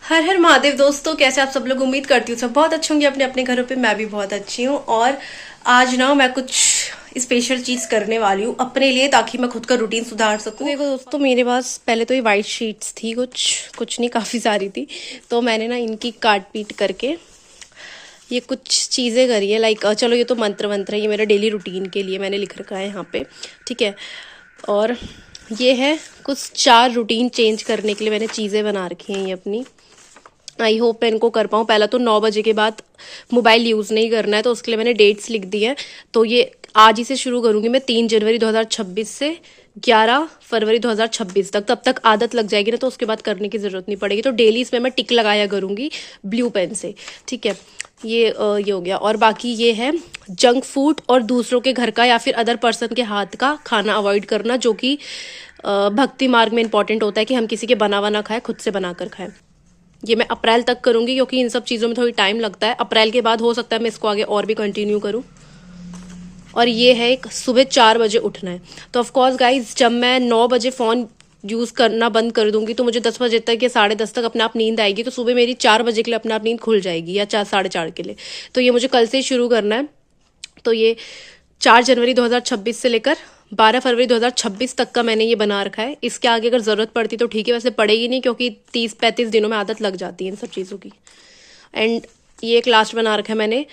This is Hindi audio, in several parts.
हर हर महादेव दोस्तों, कैसे आप सब लोग। उम्मीद करती हूँ सब बहुत अच्छे होंगे अपने अपने घरों पे। मैं भी बहुत अच्छी हूँ और आज ना मैं कुछ स्पेशल चीज करने वाली हूँ अपने लिए, ताकि मैं खुद का रूटीन सुधार सकूँ। तो देखो दोस्तों, मेरे पास पहले तो ये वाइट शीट्स थी, कुछ कुछ नहीं, काफी सारी थी। तो मैंने ना इनकी काट पीट करके ये कुछ चीज़ें करी है। लाइक चलो, ये तो मंत्र वंत्र है, ये मेरा डेली रूटीन के लिए मैंने लिख रखा है यहाँ पे, ठीक है। और ये है कुछ 4 रूटीन चेंज करने के लिए मैंने चीज़ें बना रखी हैं ये अपनी। आई होप मैं इनको कर पाऊँ। पहला तो 9 बजे के बाद मोबाइल यूज़ नहीं करना है, तो उसके लिए मैंने डेट्स लिख दी है। तो ये आज ही से शुरू करूँगी मैं, 3 जनवरी 2026 से 11 फरवरी 2026 तक। तब तक आदत लग जाएगी ना, तो उसके बाद करने की ज़रूरत नहीं पड़ेगी। तो डेली इसमें मैं टिक लगाया करूँगी ब्लू पेन से, ठीक है। ये हो गया। और बाकी ये है जंक फूड और दूसरों के घर का या फिर अदर पर्सन के हाथ का खाना अवॉइड करना, जो कि भक्ति मार्ग में इंपॉर्टेंट होता है कि हम किसी के बना हुआ ना खाएं, खुद से बना कर खाएं। ये मैं अप्रैल तक करूंगी, क्योंकि इन सब चीज़ों में थोड़ी टाइम लगता है। अप्रैल के बाद हो सकता है मैं इसको आगे और भी कंटिन्यू करूं। और ये है एक, सुबह 4 बजे उठना है। तो ऑफकोर्स गाइज, जब मैं 9 बजे फ़ोन यूज़ करना बंद कर दूंगी तो मुझे 10 बजे तक या 10:30 तक अपने आप नींद आएगी। तो सुबह मेरी 4 बजे के लिए अपने आप नींद खुल जाएगी, या 4 साढ़े 4 के लिए। तो ये मुझे कल से ही शुरू करना है। तो ये 4 जनवरी 2026 से लेकर 12 फरवरी 2026 तक का मैंने ये बना रखा है। इसके आगे अगर ज़रूरत पड़ती तो ठीक है, वैसे पड़ेगी नहीं, क्योंकि 30-35 दिनों में आदत लग जाती है इन सब चीज़ों की। एंड ये एक लास्ट बना रखा है मैंने,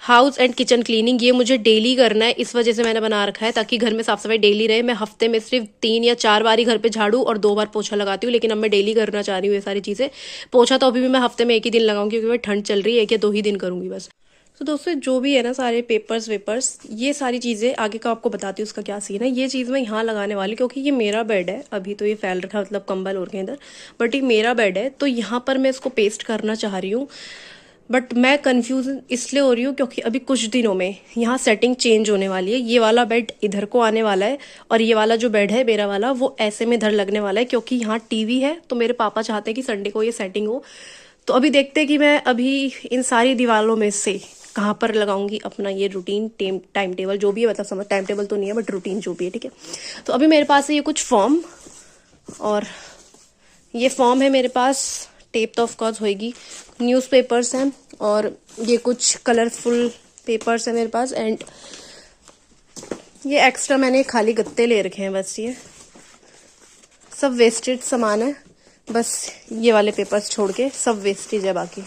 हाउस एंड किचन क्लीनिंग। ये मुझे डेली करना है, इस वजह से मैंने बना रखा है, ताकि घर में साफ सफाई डेली रहे। मैं हफ्ते में सिर्फ 3 या 4 बार ही घर पे झाड़ू और 2 बार पोछा लगाती हूँ, लेकिन अब मैं डेली करना चाह रही हूँ ये सारी चीज़ें। पोछा तो अभी भी मैं हफ्ते में 1 ही दिन लगाऊंगी, क्योंकि ठंड चल रही है, 1 या 2 ही दिन करूंगी बस। तो दोस्तों, जो भी है ना, सारे पेपर्स वेपर्स, ये सारी चीज़ें आगे का आपको बताती हूँ उसका क्या सीन है। ये चीज़ मैं यहाँ लगाने वाली, क्योंकि ये मेरा बेड है। अभी तो ये फैल रखा है, मतलब कंबल और के इधर, बट ये मेरा बेड है। तो यहाँ पर मैं इसको पेस्ट करना चाह रही हूँ। बट मैं कंफ्यूज इसलिए हो रही हूँ क्योंकि अभी कुछ दिनों में यहाँ सेटिंग चेंज होने वाली है। ये वाला बेड इधर को आने वाला है, और ये वाला जो बेड है मेरा वाला, वो ऐसे में इधर लगने वाला है, क्योंकि यहाँ टीवी है। तो मेरे पापा चाहते हैं कि संडे को ये सेटिंग हो। तो अभी देखते हैं कि मैं अभी इन सारी दीवारों में से कहाँ पर लगाऊंगी अपना ये रूटीन टाइम टेबल, जो भी है। मतलब समझ, टाइम टेबल तो नहीं है, बट रूटीन जो भी है, ठीक है। तो अभी मेरे पास है ये कुछ फॉर्म, और ये फॉर्म है मेरे पास। टेप तो ऑफकोर्स होएगी। न्यूज़पेपर्स हैं, और ये कुछ कलरफुल पेपर्स हैं मेरे पास। एंड ये एक्स्ट्रा मैंने खाली गत्ते ले रखे हैं, बस ये सब वेस्टेज सामान है। बस ये वाले पेपर्स छोड़ के सब वेस्टेज है बाकी।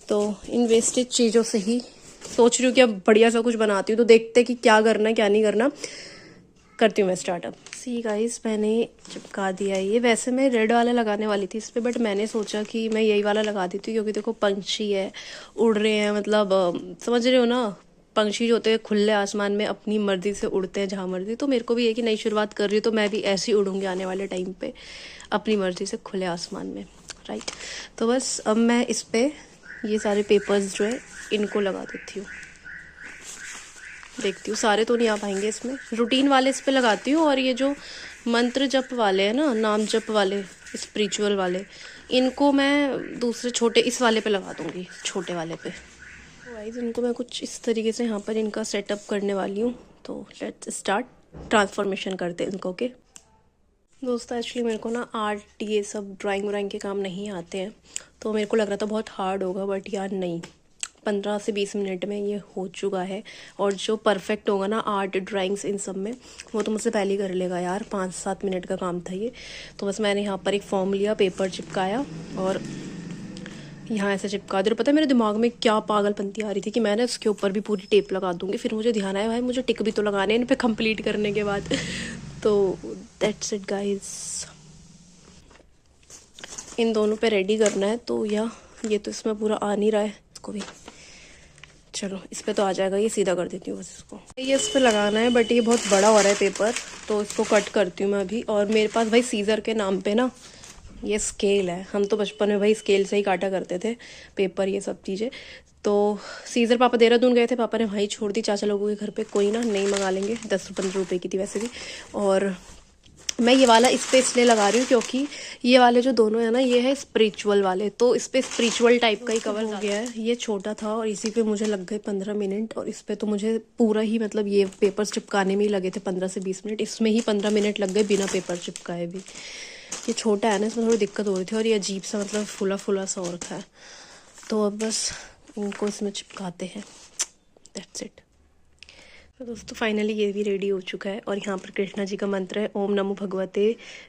तो इन वेस्टेज चीज़ों से ही सोच रही हूँ कि अब बढ़िया सा कुछ बनाती हूँ। तो देखते हैं कि क्या करना है क्या नहीं करना। करती हूँ मैं स्टार्टअप। सी गाइस, मैंने चिपका दिया है ये। वैसे मैं रेड वाला लगाने वाली थी इस पर, बट मैंने सोचा कि मैं यही वाला लगा देती हूँ, क्योंकि देखो पंछी है, उड़ रहे हैं, मतलब समझ रहे हो ना। पंछी जो होते हैं खुले आसमान में अपनी मर्जी से उड़ते हैं जहाँ मर्जी। तो मेरे को भी ये कि नई शुरुआत कर रही हूँ, तो मैं भी ऐसे ही उड़ूंगी आने वाले टाइम पे अपनी मर्जी से खुले आसमान में, राइट। तो बस अब मैं इस पर ये सारे पेपर्स जो है इनको लगा देती हूँ। देखती हूँ, सारे तो नहीं आ पाएंगे इसमें। रूटीन वाले इस पे लगाती हूँ, और ये जो मंत्र जप वाले हैं ना, नाम जप वाले, स्पिरिचुअल वाले, इनको मैं दूसरे छोटे इस वाले पे लगा दूँगी, छोटे वाले पे। वाइज इनको मैं कुछ इस तरीके से यहाँ पर इनका सेटअप करने वाली हूँ। तो लेट्स स्टार्ट, ट्रांसफॉर्मेशन करते हैं इनको। ओके दोस्तों, एक्चुअली मेरे को ना आर्ट, ये सब ड्राइंग व्राइंग के काम नहीं आते हैं। तो मेरे को लग रहा था बहुत हार्ड होगा, बट यार नहीं, 15 से 20 मिनट में ये हो चुका है। और जो परफेक्ट होगा ना आर्ट ड्राइंग्स इन सब में, वो तो मुझसे पहले ही कर लेगा यार। 5-7 मिनट का काम था ये। तो बस मैंने यहाँ पर एक फॉर्म लिया, पेपर चिपकाया, और यहाँ ऐसे चिपका दिया। पता है मेरे दिमाग में क्या पागलपंती आ रही थी कि मैं ना इसके ऊपर भी पूरी टेप लगा दूँगी। फिर मुझे ध्यान आया, भाई मुझे टिक भी तो लगाने हैं इन पर कंप्लीट करने के बाद। तो दैट्स इट गाइज, इन दोनों पे रेडी करना है। तो ये तो इसमें पूरा आ नहीं रहा है, इसको भी चलो इस पे तो आ जाएगा। ये सीधा कर देती हूँ बस इसको। ये इस पे लगाना है, बट ये बहुत बड़ा हो रहा है पेपर, तो इसको कट करती हूँ मैं अभी। और मेरे पास भाई सीजर के नाम पे ना ये स्केल है। हम तो बचपन में भाई स्केल से ही काटा करते थे पेपर, ये सब चीज़ें। तो सीजर पापा देहरादून गए थे, पापा ने वहीं छोड़ दी चाचा लोगों के घर पे। कोई ना, नहीं मंगा लेंगे, 10-15 रुपये की थी वैसे भी। और मैं ये वाला इस पे इसलिए लगा रही हूँ क्योंकि ये वाले जो दोनों है ना, ये है स्पिरिचुअल वाले। तो इस पे स्पिरिचुअल टाइप का ही कवर हो गया है। ये छोटा था और इसी पे मुझे लग गए 15 मिनट, और इस पे तो मुझे पूरा ही, मतलब ये पेपर चिपकाने में ही लगे थे 15 से 20 मिनट। इसमें ही 15 मिनट लग गए बिना पेपर चिपकाए भी। ये छोटा है ना, इसमें थोड़ी दिक्कत हो रही थी और ये अजीब सा मतलब फूला फूला सा हो रखा है, तो अब बस इनको इसमें चिपकाते हैं, दैट्स इट। तो दोस्तों फाइनली ये भी रेडी हो चुका है और यहाँ पर कृष्णा जी का मंत्र है ओम नमो भगवते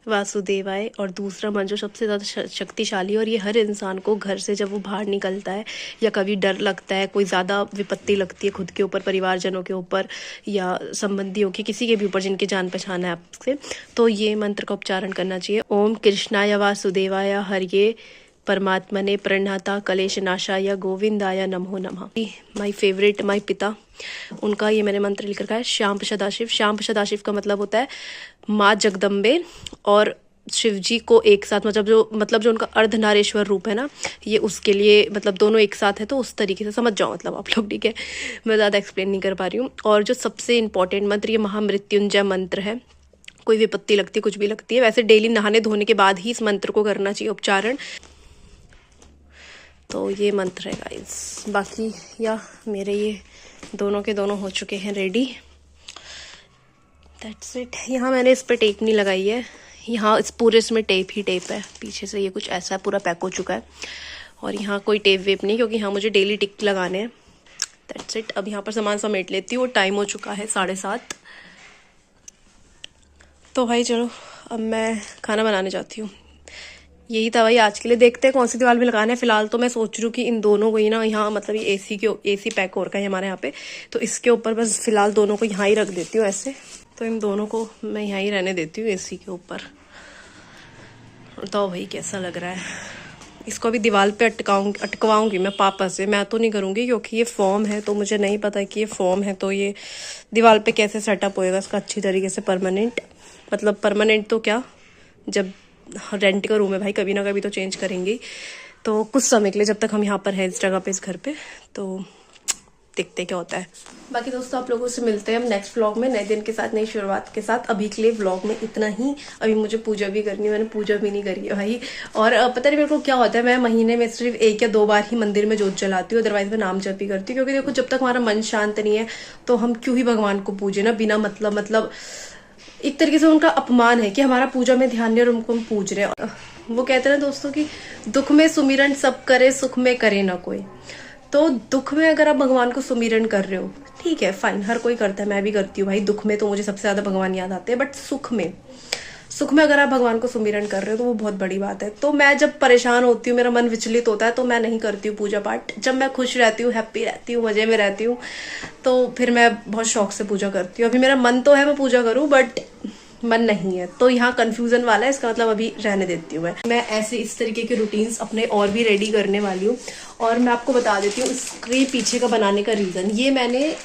वासुदेवाय, और दूसरा मंत्र सबसे ज़्यादा शक्तिशाली, और ये हर इंसान को घर से जब वो बाहर निकलता है या कभी डर लगता है, कोई ज़्यादा विपत्ति लगती है खुद के ऊपर, परिवारजनों के ऊपर या संबंधियों के, किसी के भी ऊपर जिनके जान पहचान है आपसे, तो ये मंत्र का उच्चारण करना चाहिए। ओम कृष्णाय वासुदेवाय हरिये परमात्मने प्रणता कलेश नाशाय गोविंदाय नमो नमः। माय फेवरेट, माय पिता, उनका ये मैंने मंत्र लिख रखा है श्याम सदाशिव। श्याम सदाशिव का मतलब होता है माँ जगदम्बे और शिव जी को एक साथ, मतलब जो उनका अर्धनारेश्वर रूप है ना, ये उसके लिए मतलब दोनों एक साथ है, तो उस तरीके से समझ जाओ मतलब आप लोग, ठीक है। मैं ज़्यादा एक्सप्लेन नहीं कर पा रही हूँ। और जो सबसे इंपॉर्टेंट मंत्र, ये महामृत्युंजय मंत्र है। कोई विपत्ति लगती है, कुछ भी लगती है, वैसे डेली नहाने धोने के बाद ही इस मंत्र को करना चाहिए उच्चारण। तो ये मंत्र है गाइस। बाकी या मेरे ये दोनों के दोनों हो चुके हैं रेडी, दैट्स इट। यहाँ मैंने इस पर टेप नहीं लगाई है, यहाँ इस पूरे इसमें टेप ही टेप है, पीछे से ये कुछ ऐसा पूरा पैक हो चुका है, और यहाँ कोई टेप वेप नहीं, क्योंकि यहाँ मुझे डेली टिक लगाने हैं, दैट्स इट। अब यहाँ पर सामान समेट लेती हूँ, टाइम हो चुका है 7:30। तो भाई चलो अब मैं खाना बनाने जाती हूँ। यही था भाई आज के लिए, देखते हैं कौन सी दीवार में लगाना है। फिलहाल तो मैं सोच रही हूँ कि इन दोनों को ही ना, यहाँ मतलब ये एसी पैक हो रखा है हमारे यहाँ पे, तो इसके ऊपर बस फिलहाल दोनों को यहाँ ही रख देती हूँ ऐसे। तो इन दोनों को मैं यहाँ ही रहने देती हूँ एसी के ऊपर। तो भाई कैसा लग रहा है, इसको अभी दीवार पे अटकवाऊंगी मैं पापा से। मैं तो नहीं करूँगी क्योंकि ये फॉर्म है, तो मुझे नहीं पता कि ये फॉर्म है तो ये दीवार पे कैसे सेटअप होएगा इसका अच्छी तरीके से परमानेंट। मतलब परमानेंट तो क्या, जब रेंट का रूम है भाई, कभी ना कभी तो चेंज करेंगे, तो कुछ समय के लिए जब तक हम यहाँ पर हैं इस जगह पे, इस घर पे, तो देखते क्या होता है। बाकी दोस्तों आप लोगों से मिलते हैं हम नेक्स्ट व्लॉग में, नए दिन के साथ, नई शुरुआत के साथ। अभी के लिए व्लॉग में इतना ही। अभी मुझे पूजा भी करनी है, मैंने पूजा भी नहीं करी है भाई। और पता नहीं मेरे को क्या होता है, मैं महीने में सिर्फ 1 या 2 बार ही मंदिर में जोत जलाती हूँ, अदरवाइज मैं नाम जप ही करती हूँ। क्योंकि देखो जब तक हमारा मन शांत नहीं है तो हम क्यों ही भगवान को पूजे ना, बिना मतलब एक तरीके से उनका अपमान है कि हमारा पूजा में ध्यान नहीं और उनको हम पूज रहे हैं। वो कहते हैं ना दोस्तों कि दुख में सुमिरन सब करे, सुख में करे ना कोई। तो दुख में अगर आप भगवान को सुमिरन कर रहे हो, ठीक है फाइन, हर कोई करता है, मैं भी करती हूँ भाई। दुख में तो मुझे सबसे ज्यादा भगवान याद आते हैं, बट सुख में अगर आप भगवान को सुमिरन कर रहे हो तो वो बहुत बड़ी बात है। तो मैं जब परेशान होती हूँ, मेरा मन विचलित होता है, तो मैं नहीं करती हूँ पूजा पाठ। जब मैं खुश रहती हूँ, हैप्पी रहती हूँ, मजे में रहती हूँ, तो फिर मैं बहुत शौक से पूजा करती हूँ। अभी मेरा मन तो है मैं पूजा करूँ, बट मन नहीं है, तो यहाँ कंफ्यूजन वाला है, इसका मतलब अभी रहने देती हूँ। मैं ऐसे इस तरीके के रूटीन्स अपने और भी रेडी करने वाली हूँ। और मैं आपको बता देती हूँ इसके पीछे का बनाने का रीज़न, ये मैंने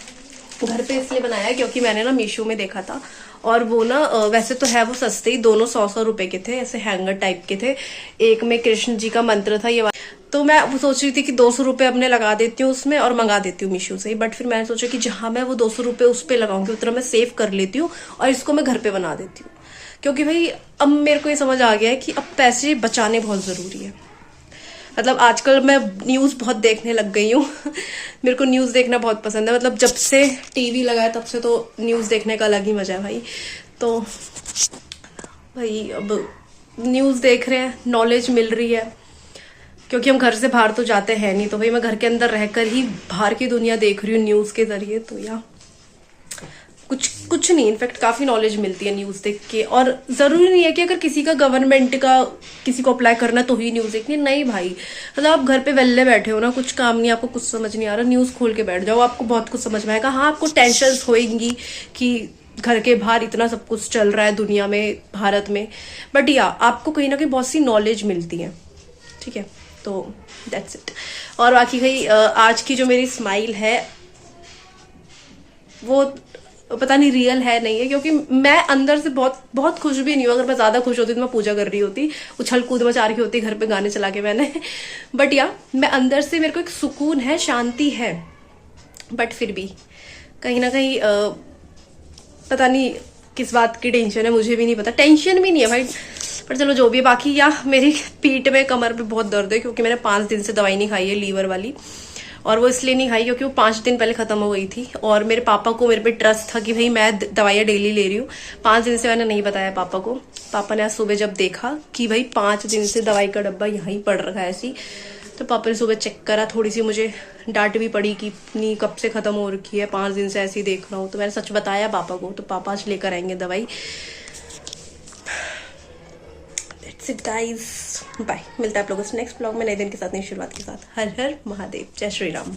घर पे इसलिए बनाया है क्योंकि मैंने ना मीशो में देखा था, और वो ना वैसे तो है वो सस्ते ही, दोनों 100 रुपए के थे, ऐसे हैंगर टाइप के थे। एक में कृष्ण जी का मंत्र था ये, तो मैं वो सोच रही थी कि 200 रुपए अपने लगा देती हूँ उसमें और मंगा देती हूँ मीशो से ही। बट फिर मैंने सोचा कि जहां मैं वो 200 रुपए उस पर लगाऊंगी उतना मैं सेव कर लेती हूँ और इसको मैं घर पे बना देती हूँ। क्योंकि भाई अब मेरे को ये समझ आ गया है कि अब पैसे बचाने बहुत जरूरी है। मतलब आजकल मैं न्यूज़ बहुत देखने लग गई हूँ मेरे को न्यूज़ देखना बहुत पसंद है, मतलब जब से टीवी लगा है तब से तो न्यूज़ देखने का अलग ही मजा है भाई। तो भाई अब न्यूज़ देख रहे हैं, नॉलेज मिल रही है, क्योंकि हम घर से बाहर तो जाते हैं नहीं, तो भाई मैं घर के अंदर रहकर ही बाहर की दुनिया देख रही हूँ न्यूज़ के जरिए। तो या कुछ नहीं, इनफैक्ट काफी नॉलेज मिलती है न्यूज देख के। और जरूरी नहीं है कि अगर किसी का गवर्नमेंट का किसी को अप्लाई करना तो ही न्यूज देखनी, नहीं भाई। मतलब आप घर पे वेल्ले बैठे हो ना, कुछ काम नहीं, आपको कुछ समझ नहीं आ रहा, न्यूज खोल के बैठ जाओ, आपको बहुत कुछ समझ में आएगा। हाँ आपको टेंशन होएंगी कि घर के बाहर इतना सब कुछ चल रहा है दुनिया में, भारत में, बट या आपको कहीं ना कहीं बहुत सी नॉलेज मिलती है, ठीक है। तो दैट्स इट। और बाकी भाई आज की जो मेरी स्माइल है वो पता नहीं रियल है नहीं है, क्योंकि मैं अंदर से बहुत खुश भी नहीं हूँ। अगर मैं ज्यादा खुश होती तो मैं पूजा कर रही होती, उछल कूद मचा रही होती घर पे गाने चला के मैंने बट या मैं अंदर से, मेरे को एक सुकून है, शांति है, बट फिर भी कहीं ना कहीं पता नहीं किस बात की टेंशन है, मुझे भी नहीं पता। टेंशन भी नहीं है भाई, पर चलो जो भी है। बाकी या मेरी पीठ में, कमर पे बहुत दर्द है, क्योंकि मैंने 5 दिन से दवाई नहीं खाई है लीवर वाली, और वो इसलिए नहीं खाई क्योंकि वो 5 दिन पहले खत्म हो गई थी, और मेरे पापा को मेरे पे ट्रस्ट था कि भाई मैं दवाइयाँ डेली ले रही हूँ। 5 दिन से मैंने नहीं बताया पापा को। पापा ने आज सुबह जब देखा कि भाई 5 दिन से दवाई का डब्बा यहीं पड़ रखा है ऐसी, तो पापा ने सुबह चेक करा। थोड़ी सी मुझे डांट भी पड़ी कि इतनी कब से खत्म हो रखी है, 5 दिन से ऐसे ही देख रहा हूँ। तो मैंने सच बताया पापा को, तो पापा आज लेकर आएंगे दवाई। That's it guys, bye. मिलता है आप लोगों से नेक्स्ट ब्लॉग में नए दिन के साथ, नई शुरुआत के साथ। हर हर महादेव, जय श्री राम।